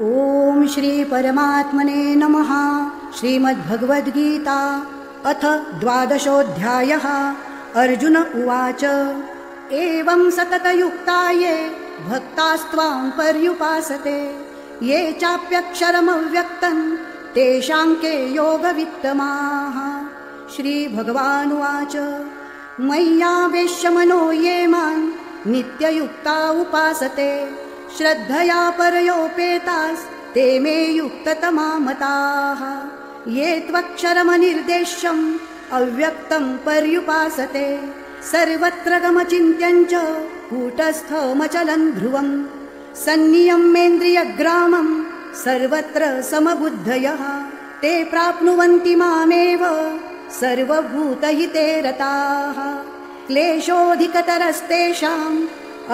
ओम श्री परमात्मने नमः। श्रीमद्भगवद्गीता अथ 12 अर्जुन उवाच एवं सततयुक्ता ये भक्तास्त्वां पर्युपासते ये चाप्यक्षरमव्यक्तं तेषां के योगवित्तमाः। श्रीभगवानुवाच मय्यावेश्य मनो ये मां नित्ययुक्ता उपासते श्रद्धया परयोपेतास्ते मे युक्ततमा मताः। ये त्वक्षरमनिर्देश्यम् अव्यक्तं पर्युपासते सर्वत्र गमचिन्त्यं च कूटस्थमचलं ध्रुवं सन्नियम्येन्द्रियग्रामं सर्वत्र समबुद्धयः ते प्राप्नुवन्ति मामेव सर्वभूतहिते रताः। क्लेशोऽधिकतरस्तेषाम्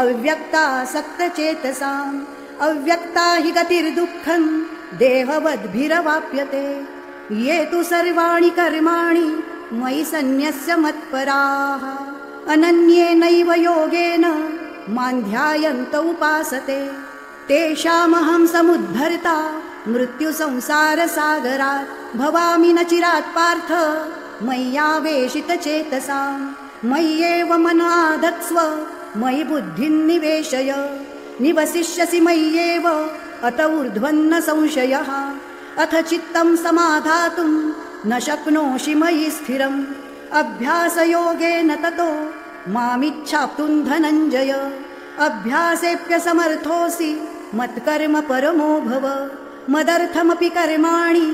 अव्यक्तासक्तचेतसाम् अव्यक्ता हि गतिर्दुःखं देहवद्भिरवाप्यते। ये तु सर्वाणि कर्माणि मयि सन्न्यस्य मत्पराः अनन्येनैव योगेन मां ध्यायन्त उपासते तेषामहं समुद्धर्ता मृत्युसंसारसागरात्। भवामि न चिरात् पार्थ मय्यावेशितचेतसां मय्येव मनो आधत्स्व मयि बुद्धिं निवेशय निवसिष्यसि मय्येव अत ऊर्ध्वन्न संशयः। अथ चित्तं समाधातुं न शक्नोषि मयि स्थिरम् अभ्यासयोगेन ततो मामिच्छाप्तुं धनञ्जय। अभ्यासेऽप्यसमर्थोऽसि मत्कर्म परमो भव मदर्थमपि कर्माणि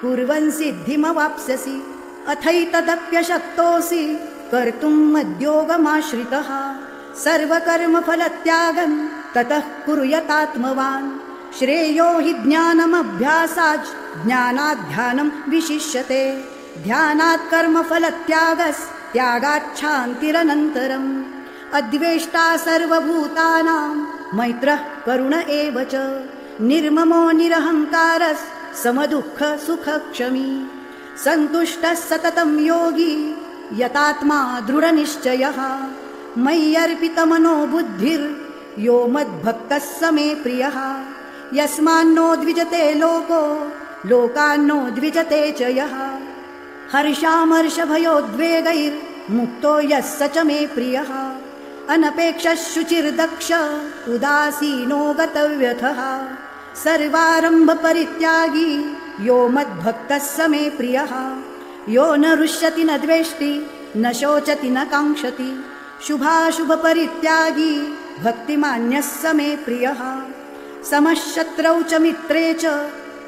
कुर्वन् सिद्धिमवाप्स्यसि। अथैतदप्यशक्तोऽसि कर्तुं मद्योगमाश्रितः सर्वकर्मफलत्यागं ततः कुरु यतात्मवान्। श्रेयो हि ज्ञानमभ्यासाच् ज्ञानात् ध्यानं विशिष्यते ध्यानात् कर्मफलत्यागस्त्यागाच्छान्तिरनन्तरम्। अद्वेष्टा सर्वभूतानां मैत्रः करुण एव च निर्ममो निरहङ्कारः समदुःखसुखक्षमी सन्तुष्टः सततं योगी यतात्मा दृढनिश्चयः। मय्यर्पितमनो बुद्धिर्यो मद्भक्तः स मे प्रियः। यस्मान्नो द्विजते लोको लोकान्नो द्विजते च यः। हर्षामर्षभयोद्वेगैर्मुक्तो यः स च मे प्रियः। अनपेक्षः शुचिर्दक्ष उदासीनो गतव्यथः सर्वारम्भपरित्यागी यो मद्भक्तः स मे प्रियः। यो न रुष्यति न द्वेष्टि न शोचति न काङ्क्षति शुभाशुभपरित्यागी भक्तिमान्यः स मे प्रियः। समशत्रौ च मित्रे च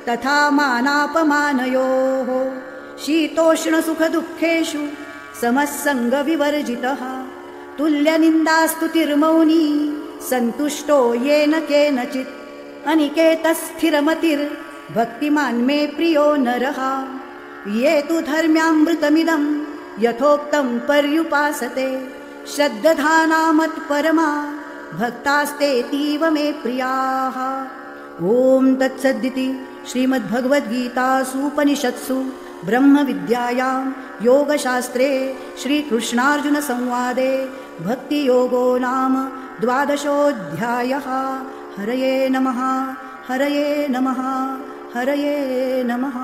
तथा मानापमानयोः शीतोष्णसुखदुःखेषु समस्सङ्गविवर्जितः। तुल्यनिन्दास्तुतिर्मौनी सन्तुष्टो येन केनचित् अनिकेतः स्थिरमतिर्भक्तिमान् मे प्रियो नरः। ये तु धर्म्यामृतमिदं यथोक्तं पर्युपासते श्रद्धाना मत्परमा भक्तास्तेतीव मे प्रियाः। ॐ तत्सदिति श्रीमद्भगवद्गीतासूपनिषत्सु ब्रह्मविद्यायां योगशास्त्रे श्रीकृष्णार्जुनसंवादे भक्तियोगो नाम 12 हरये नमः हरये नमः हरये नमः।